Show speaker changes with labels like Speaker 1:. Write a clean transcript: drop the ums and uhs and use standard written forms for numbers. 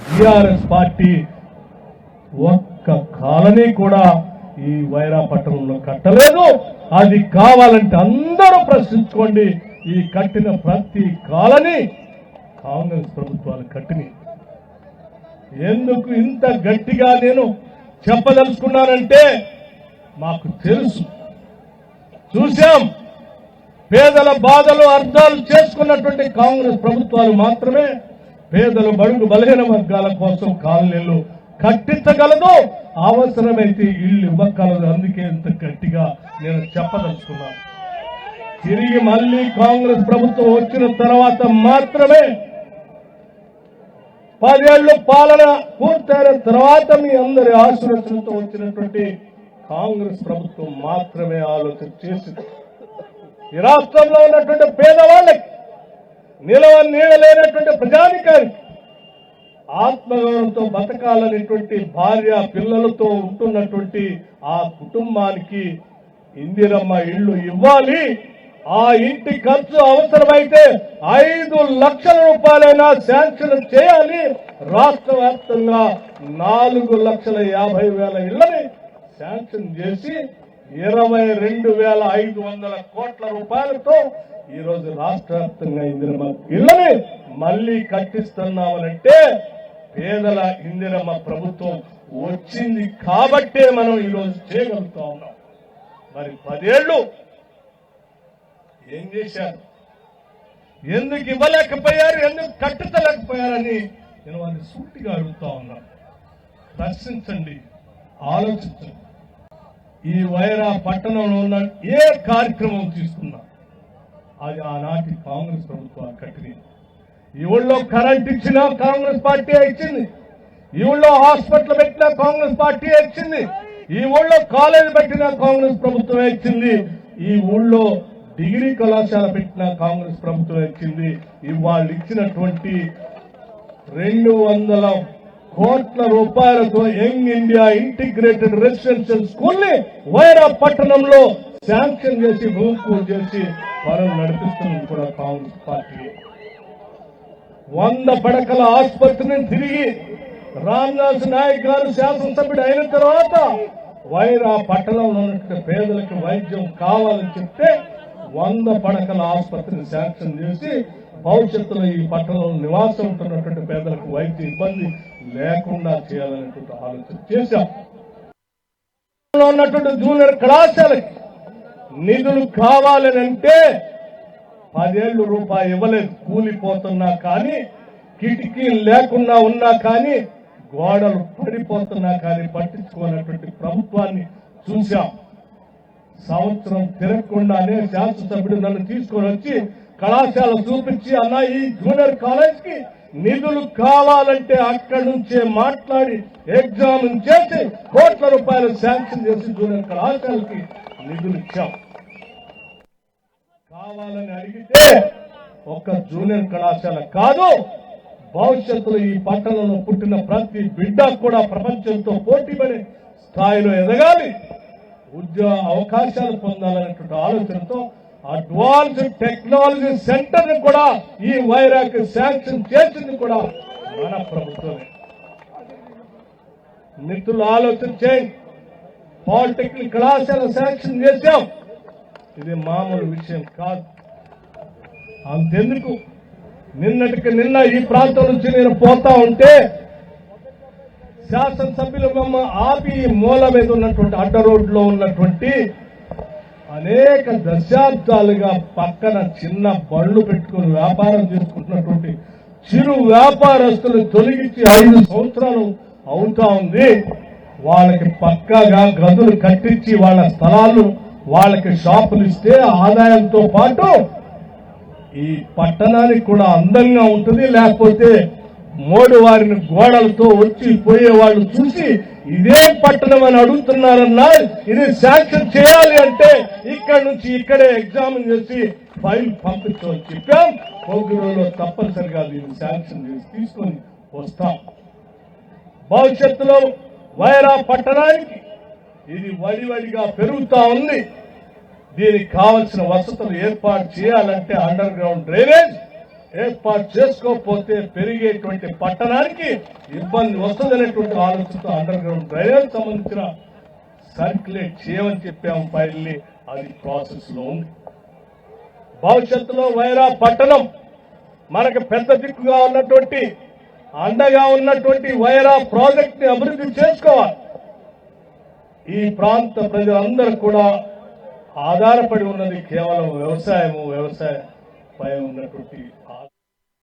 Speaker 1: TRS party ఒక్క colony కూడా ఈ వైరా పట్టణంలో కట్టలేదు. అది కావాలంటే అందరూ ప్రశ్నించుకోండి. ఈ కట్టిన ప్రతి కాలనీ కాంగ్రెస్ ప్రభుత్వాలు కట్టిని. ఎందుకు ఇంత గట్టిగా నేను చెప్పదలుచుకున్నానంటే మాకు తెలుసు, చూశాం. పేదల బాధలు అర్థాలు చేసుకున్నటువంటి కాంగ్రెస్ ప్రభుత్వాలు మాత్రమే పేదలు బడుగు బలహీన వర్గాల కోసం కాలనీలు కట్టించగలదు, అవసరమైతే ఇల్లు ఇవ్వగలదు. అందుకే ఇంత గట్టిగా నేను చెప్పదలుచుకున్నాను. తిరిగి మళ్ళీ కాంగ్రెస్ ప్రభుత్వం వచ్చిన తర్వాత మాత్రమే 10 ఏళ్లు పాలన పూర్తయిన తర్వాత మీ అందరి ఆశీర్వచనంతో వచ్చినటువంటి కాంగ్రెస్ ప్రభుత్వం మాత్రమే ఆలోచన చేసింది. ఈ రాష్ట్రంలో ఉన్నటువంటి పేదవాళ్ళకి, నీడలేనటువంటి ప్రజానికానికి ఆత్మగౌరవంతో బతకాలనేటువంటి భార్య పిల్లలతో ఉంటున్నటువంటి ఆ కుటుంబానికి ఇందిరమ్మ ఇళ్లు ఇవ్వాలి. ఆ ఇంటి ఖర్చు అవసరమైతే 5 లక్షల రూపాయలైనా శాంక్షన్ చేయాలి. రాష్ట్ర వ్యాప్తంగా 4,50,000 ఇళ్లని శాంక్షన్ చేసి 22,500 కోట్ల రూపాయలతో ఈరోజు రాష్ట్ర వ్యాప్తంగా ఇందిరమ్మ ఇళ్లని మళ్లీ కట్టిస్తున్నామనంటే పేదల ఇందిరమ్మ ప్రభుత్వం వచ్చింది కాబట్టే మనం ఈరోజు చేయగలుగుతా ఉన్నాం. మరి 10 ఏళ్లు ఏం చేశారు? ఎందుకు ఇవ్వలేకపోయారు? ఎందుకు కట్టించలేకపోయారని నేను వారిని సూటిగా అడుగుతా ఉన్నాను. ప్రశ్నించండి, ఆలోచించండి. ఈ వైరా పట్టణంలో ఉన్న ఏ కార్యక్రమం తీసుకున్నా అది ఆనాటి కాంగ్రెస్ ప్రభుత్వాలు కట్టింది. ఈ ఊళ్ళో కరెంట్ ఇచ్చినా కాంగ్రెస్ పార్టీ ఇచ్చింది. ఈ ఊళ్ళో హాస్పిటల్ పెట్టినా కాంగ్రెస్ పార్టీ ఇచ్చింది. ఈ ఊళ్ళో కాలేజీ పెట్టినా కాంగ్రెస్ ప్రభుత్వమే ఇచ్చింది. ఈ ఊళ్ళో డిగ్రీ కళాశాల పెట్టిన కాంగ్రెస్ ప్రభుత్వం ఇచ్చింది. ఇవాళ ఇచ్చినటువంటి 200 కోట్ల రూపాయలతో young India integrated residential school ని వైరా పట్టణంలో శాంక్షన్ చేసి భూమి పూజ చేసి పనులు నడిపిస్తుంది కూడా కాంగ్రెస్ పార్టీ. 100 పడకల ఆసుపత్రిని తిరిగి రామ్దాస్ నాయక్ గారు శాసనసభ్యుడు అయిన తర్వాత వైరా పట్టణంలో ఉన్నటువంటి పేదలకు వైద్యం కావాలని చెప్తే 100 పడకల ఆసుపత్రిని శాంక్షన్ చేసి భవిష్యత్తులో ఈ పట్టణంలో నివాసం ఉంటున్నటువంటి పేదలకు వైద్య ఇబ్బంది లేకుండా చేయాలనేటువంటి ఆలోచన చేశాం. ఉన్నటువంటి జూనియర్ కళాశాలకి నిధులు కావాలని అంటే 10 ఏళ్లు రూపాయి ఇవ్వలేదు. కూలిపోతున్నా కానీ, కిటికీలు లేకుండా ఉన్నా కానీ, గోడలు పడిపోతున్నా కానీ పట్టించుకోనటువంటి ప్రభుత్వాన్ని చూశాం. సంవత్సరం తిరగకుండానే శాసనసభ్యుడు నన్ను తీసుకొని వచ్చి కళాశాల చూపించి, అన్న ఈ జూనియర్ కాలేజ్ కి నిధులు కావాలంటే అక్కడి నుంచే మాట్లాడి ఎగ్జామ్ చేసి కోట్ల రూపాయలు శాంక్షన్ చేసి జూనియర్ కళాశాలకి నిధులు ఇచ్చాం. కావాలని అడిగితే ఒక్క జూనియర్ కళాశాల కాదు, భవిష్యత్తులో ఈ పట్టణంలో పుట్టిన ప్రతి బిడ్డ కూడా ప్రపంచంతో పోటీపడే స్థాయిలో ఎదగాలి, ఉద్యోగ అవకాశాలు పొందాలనేటువంటి ఆలోచనతో అడ్వాన్స్డ్ టెక్నాలజీ సెంటర్ ని కూడా ఈ వైరాకి శాంక్షన్ చేసింది కూడా మన ప్రభుత్వమే. మిత్రులు ఆలోచన చేయండి. పాలిటెక్నిక్ కళాశాల శాంక్షన్ చేశాం. ఇది మామూలు విషయం కాదు. అంతెందుకు, నిన్నటికి నిన్న ఈ ప్రాంతం నుంచి నేను పోతా ఉంటే శాసనసభ్యులు మమ్మ ఆపి మూల మీద ఉన్నటువంటి అడ్డ రోడ్లో ఉన్నటువంటి అనేక దశాబ్దాలుగా పక్కన చిన్న బళ్ళు పెట్టుకుని వ్యాపారం చేసుకుంటున్నటువంటి చిరు వ్యాపారస్తులు తొలగించి 5 సంవత్సరాలు అవుతా ఉంది. వాళ్ళకి పక్కాగా గదులు కట్టించి వాళ్ళ స్థలాలు వాళ్ళకి షాపులు ఇస్తే ఆదాయంతో పాటు ఈ పట్టణానికి కూడా అందంగా ఉంటుంది. లేకపోతే మోడు వారిని గోడలతో వచ్చి పోయే వాళ్ళు చూసి ఇదే పట్టణం అని అడుగుతున్నారన్నా, ఇది శాంక్షన్ చేయాలి అంటే ఇక్కడి నుంచి ఇక్కడే ఎగ్జామ్ చేసి ఫైల్ పంపించమని చెప్పాం. కొద్ది రోజుల్లో తప్పనిసరిగా దీన్ని శాంక్షన్ చేసి తీసుకొని వస్తాం. భవిష్యత్తులో వైరా పట్టణానికి ఇది వడివడిగా పెరుగుతా ఉంది. దీనికి కావలసిన వసతులు ఏర్పాటు చేయాలంటే అండర్ గ్రౌండ్ డ్రైనేజ్, ఏర్పాటు చేసుకోకపోతే పెరిగేటువంటి పట్టణానికి ఇబ్బంది వస్తుందనేటువంటి ఆలోచనతో అండర్ గ్రౌండ్ డ్రైనేజ్ సంబంధించిన సర్క్యులేట్ చేయమని చెప్పాము ఫైల్ని. అది ప్రాసెస్ లో ఉంది. భవిష్యత్తులో వైరా పట్టణం మనకు పెద్ద దిక్కుగా ఉన్నటువంటి అండగా ఉన్నటువంటి వైరా ప్రాజెక్ట్ ని అభివృద్ధి చేసుకోవాలి. ఈ ప్రాంత ప్రజలందరూ కూడా ఆధారపడి ఉన్నది కేవలం వ్యవసాయము, వ్యవసాయపై ఉన్నటువంటి